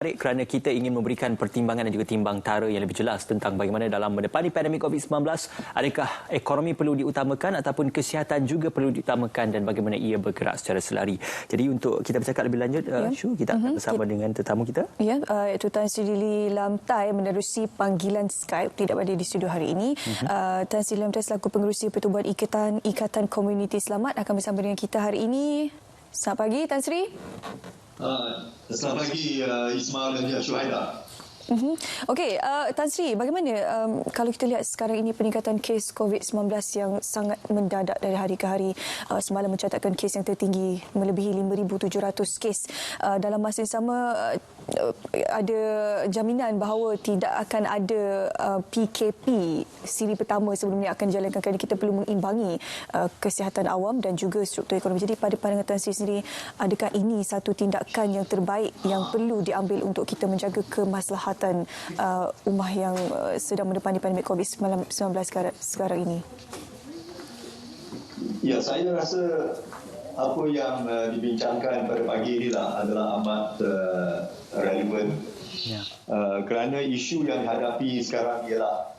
Kerana kita ingin memberikan pertimbangan dan juga timbang tara yang lebih jelas tentang bagaimana dalam menepani pandemik COVID-19, adakah ekonomi perlu diutamakan ataupun kesihatan juga perlu diutamakan dan bagaimana ia bergerak secara selari. Jadi untuk kita bercakap lebih lanjut, Shu, kita akan bersama dengan tetamu kita. Ya, iaitu Tan Sri Lily Lamtai menerusi panggilan Skype, tidak berada di studio hari ini. Tan Sri Lamtai selaku pengerusi Pertubuhan Ikatan Komuniti Selamat akan bersama dengan kita hari ini. Selamat pagi, Tan Sri. Selamat pagi Ismail dan Syuhaida. Okey, Tan Sri, bagaimana kalau kita lihat sekarang ini peningkatan kes COVID-19 yang sangat mendadak dari hari ke hari. Semalam mencatatkan kes yang tertinggi melebihi 5,700 kes. Dalam masa yang sama ada jaminan bahawa tidak akan ada PKP siri pertama sebelum ini akan dijalankan kerana kita perlu mengimbangi kesihatan awam dan juga struktur ekonomi. Jadi pada pandangan Tan Sri sendiri, adakah ini satu tindakan yang terbaik yang perlu diambil untuk kita menjaga kemaslahatan ummah yang sedang menepani pandemik COVID-19 sekarang ini? Ya, saya rasa apa yang dibincangkan pada pagi ini adalah amat relevan. Kerana isu yang dihadapi sekarang ialah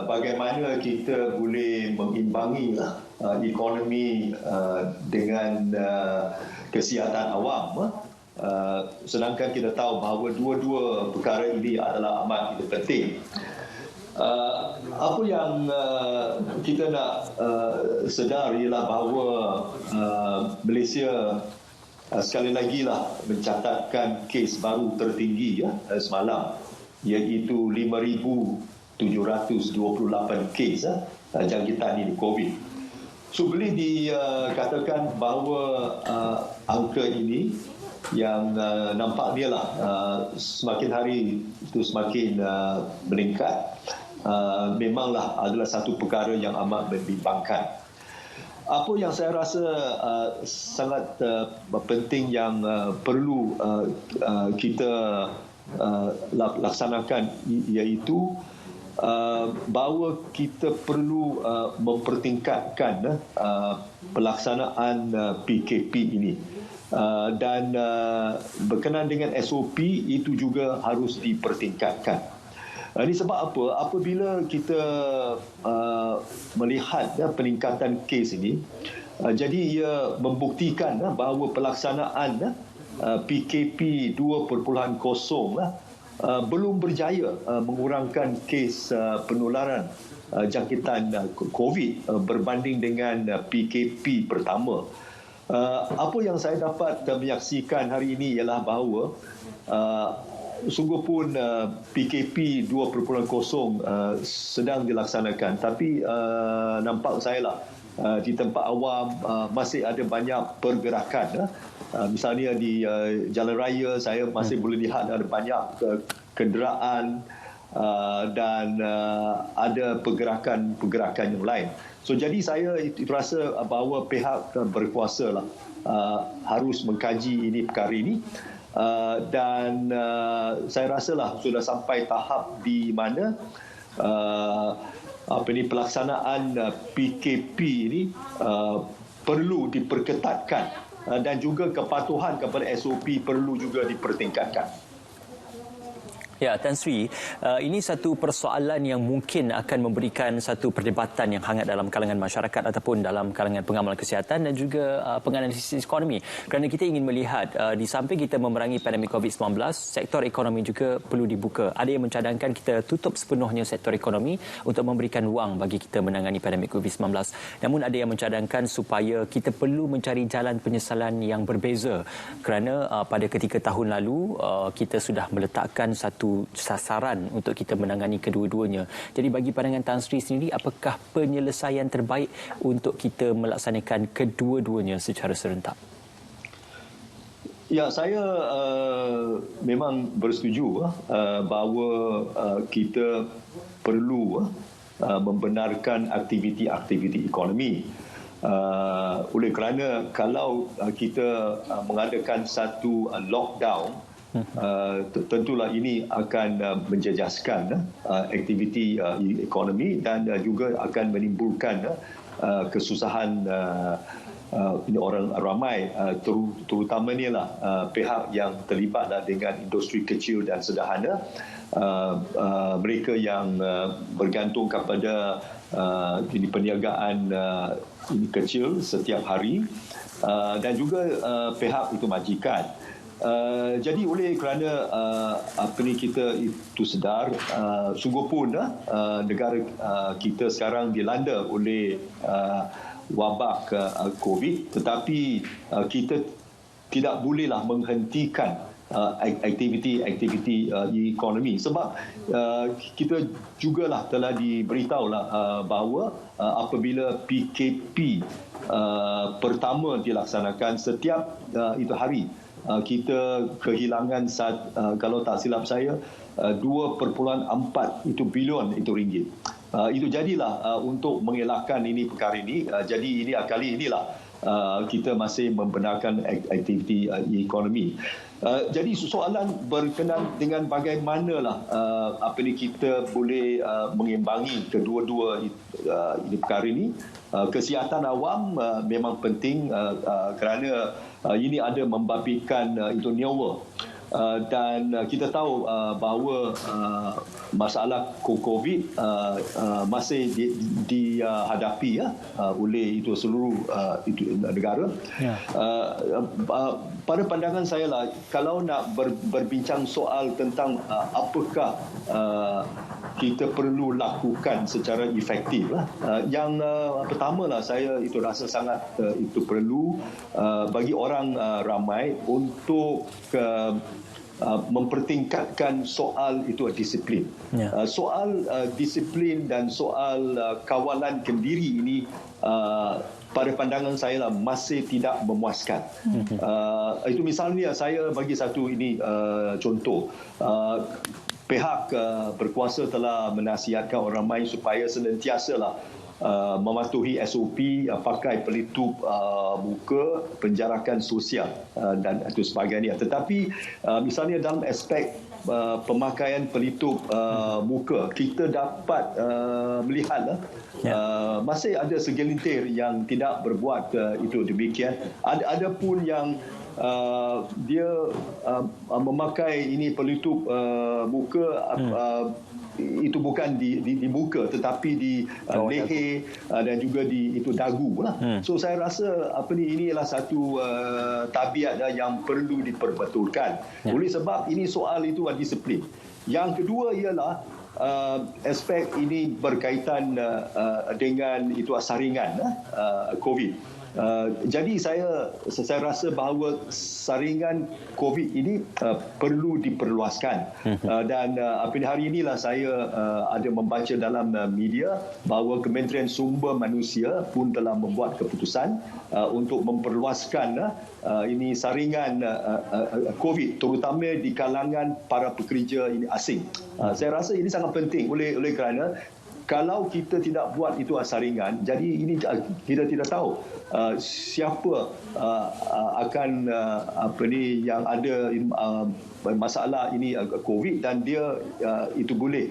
bagaimana kita boleh mengimbangi ekonomi dengan kesihatan awam. Sedangkan kita tahu bahawa dua-dua perkara ini adalah amat penting. Apa yang kita nak sedar ialah bahawa Malaysia sekali lagi mencatatkan kes baru tertinggi semalam, iaitu 5,728 kes jangkitan ini COVID. So boleh dikatakan bahawa angka ini yang nampaknya semakin hari itu semakin meningkat, memanglah adalah satu perkara yang amat membimbangkan. Apa yang saya rasa sangat penting yang perlu kita laksanakan iaitu bahawa kita perlu mempertingkatkan pelaksanaan PKP ini. Dan berkenaan dengan SOP itu juga harus dipertingkatkan. Ini sebab apa? Apabila kita melihat peningkatan kes ini, jadi ia membuktikan bahawa pelaksanaan PKP 2.0 belum berjaya mengurangkan kes penularan jangkitan COVID berbanding dengan PKP pertama. Apa yang saya dapat menyaksikan hari ini ialah bahawa sungguh pun PKP 2.0 sedang dilaksanakan, tapi nampak saya di tempat awam masih ada banyak pergerakan. Misalnya di jalan raya saya masih boleh lihat ada banyak kenderaan dan ada pergerakan yang lain. So jadi saya rasa bahawa pihak berkuasa harus mengkaji perkara ini. Dan saya rasalah sudah sampai tahap di mana pelaksanaan PKP ini perlu diperketatkan dan juga kepatuhan kepada SOP perlu juga dipertingkatkan. Ya, Tan Sri, ini satu persoalan yang mungkin akan memberikan satu perdebatan yang hangat dalam kalangan masyarakat ataupun dalam kalangan pengamal kesihatan dan juga penganalisis ekonomi. Kerana kita ingin melihat di samping kita memerangi pandemik COVID-19, sektor ekonomi juga perlu dibuka. Ada yang mencadangkan kita tutup sepenuhnya sektor ekonomi untuk memberikan ruang bagi kita menangani pandemik COVID-19. Namun ada yang mencadangkan supaya kita perlu mencari jalan penyesalan yang berbeza. Kerana pada ketika tahun lalu kita sudah meletakkan satu sasaran untuk kita menangani kedua-duanya. Jadi bagi pandangan Tan Sri sendiri, apakah penyelesaian terbaik untuk kita melaksanakan kedua-duanya secara serentak? Ya, saya memang bersetuju bahawa kita perlu membenarkan aktiviti-aktiviti ekonomi. Oleh kerana kalau kita mengadakan satu lockdown, tentulah ini akan menjejaskan aktiviti ekonomi dan juga akan menimbulkan kesusahan ini orang ramai, terutamanya lah pihak yang terlibat dengan industri kecil dan sederhana, mereka yang bergantung kepada ini perniagaan ini kecil setiap hari, dan juga pihak itu majikan. Jadi oleh kerana kita itu sedar, sungguh pun negara kita sekarang dilanda oleh wabak COVID, tetapi kita tidak bolehlah menghentikan aktiviti ekonomi, sebab kita jugalah telah diberitahulah bahawa apabila PKP pertama dilaksanakan, setiap itu hari kita kehilangan kalau tak silap saya 2.4 itu bilion itu ringgit. Itu jadilah untuk mengelakkan ini perkara ini. Jadi ini kali inilah kita masih membenarkan aktiviti ekonomi. Jadi soalan berkenaan dengan bagaimanalah kita boleh mengimbangi kedua-dua ini perkara ini. Kesihatan awam memang penting kerana ini ada membabitkan itu nyawa. Dan kita tahu bahawa masalah COVID masih dihadapi oleh itu seluruh itu negara. Pada pandangan saya lah, kalau nak berbincang soal tentang apakah kita perlu lakukan secara efektif lah. Yang pertama lah, saya itu rasa sangat itu perlu bagi orang ramai untuk mempertingkatkan soal itu disiplin. Soal disiplin dan soal kawalan kendiri ini pada pandangan saya lah masih tidak memuaskan. Itu misalnya saya bagi satu ini contoh. Pihak berkuasa telah menasihatkan orang ramai supaya senantiasalah mematuhi SOP, pakai pelitup muka, penjarakan sosial dan itu sebagainya. Tetapi misalnya dalam aspek pemakaian pelitup muka, kita dapat melihat masih ada segelintir yang tidak berbuat itu demikian. Ada pun yang dia memakai ini pelitup muka itu bukan di muka tetapi di leher dan juga di itu dagu lah. So saya rasa ini adalah satu tabiat yang perlu diperbetulkan. Oleh sebab ini soal itu disiplin. Yang kedua ialah aspek ini berkaitan dengan itu saringan COVID. Jadi saya rasa bahawa saringan COVID ini perlu diperluaskan. Dan hari inilah saya ada membaca dalam media bahawa Kementerian Sumber Manusia pun telah membuat keputusan untuk memperluaskan ini saringan COVID, terutama di kalangan para pekerja ini asing. Saya rasa ini sangat penting oleh kerana kalau kita tidak buat itu saringan, jadi ini kita tidak tahu siapa akan yang ada masalah ini COVID, dan dia itu boleh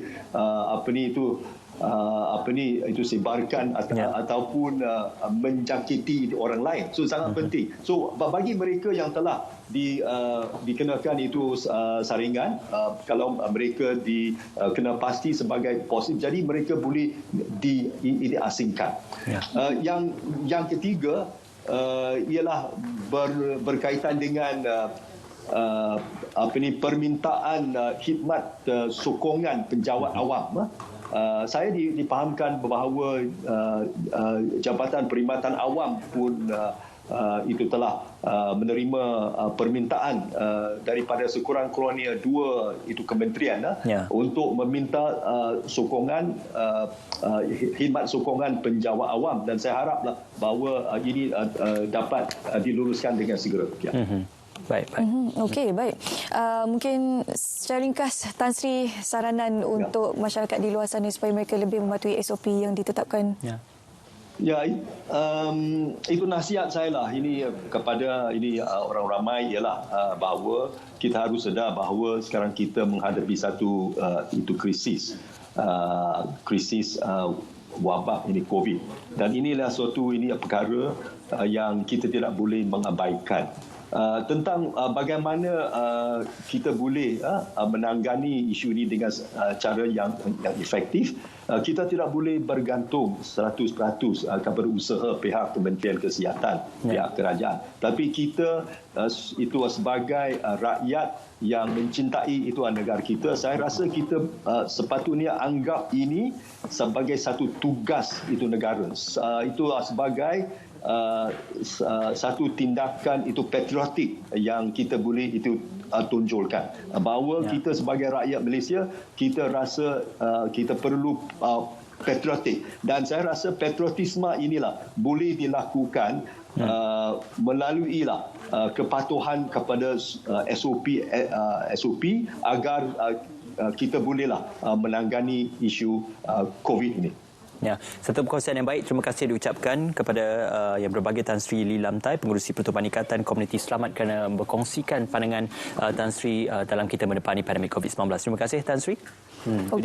itu sebarkan ataupun menjangkiti orang lain. So sangat penting. So bagi mereka yang telah dikenakan itu saringan, kalau mereka kena pasti sebagai positif, jadi mereka boleh diasingkan. Yang ketiga ialah berkaitan dengan permintaan khidmat sokongan penjawat awam. Saya dipahamkan bahawa Jabatan Perkhidmatan Awam pun itu telah menerima permintaan daripada sekurang-kurangnya 2 itu kementerian untuk meminta sokongan khidmat sokongan penjawat awam, dan saya haraplah bahawa ini dapat diluruskan dengan segera. Baik. Okey, baik. Mungkin secara ringkas, Tan Sri, saranan untuk masyarakat di luar sana supaya mereka lebih mematuhi SOP yang ditetapkan. Itu nasihat saya lah ini kepada orang ramai ialah bahawa kita harus sedar bahawa sekarang kita menghadapi satu itu krisis wabak ini COVID. Dan inilah suatu perkara yang kita tidak boleh mengabaikan. Tentang bagaimana kita boleh menangani isu ini dengan cara yang efektif, kita tidak boleh bergantung 100% kepada usaha pihak Kementerian Kesihatan, pihak kerajaan. Tapi kita itu sebagai rakyat yang mencintai itu negara kita, saya rasa kita sepatutnya anggap ini sebagai satu tugas itu negara. Itu sebagai satu tindakan itu patriotik yang kita boleh itu tunjulkan bahawa kita sebagai rakyat Malaysia, kita rasa kita perlu patriotik, dan saya rasa patriotisme inilah boleh dilakukan melalui kepatuhan kepada SOP agar kita bolehlah menangani isu COVID ini. Ya, satu perkongsian yang baik. Terima kasih diucapkan kepada yang berbahagia Tan Sri Lee Lam Tai, Pengerusi Pertubuhan Ikatan Komuniti Selamat, kerana berkongsikan pandangan Tan Sri dalam kita menepani pandemik COVID-19. Terima kasih Tan Sri. Okay.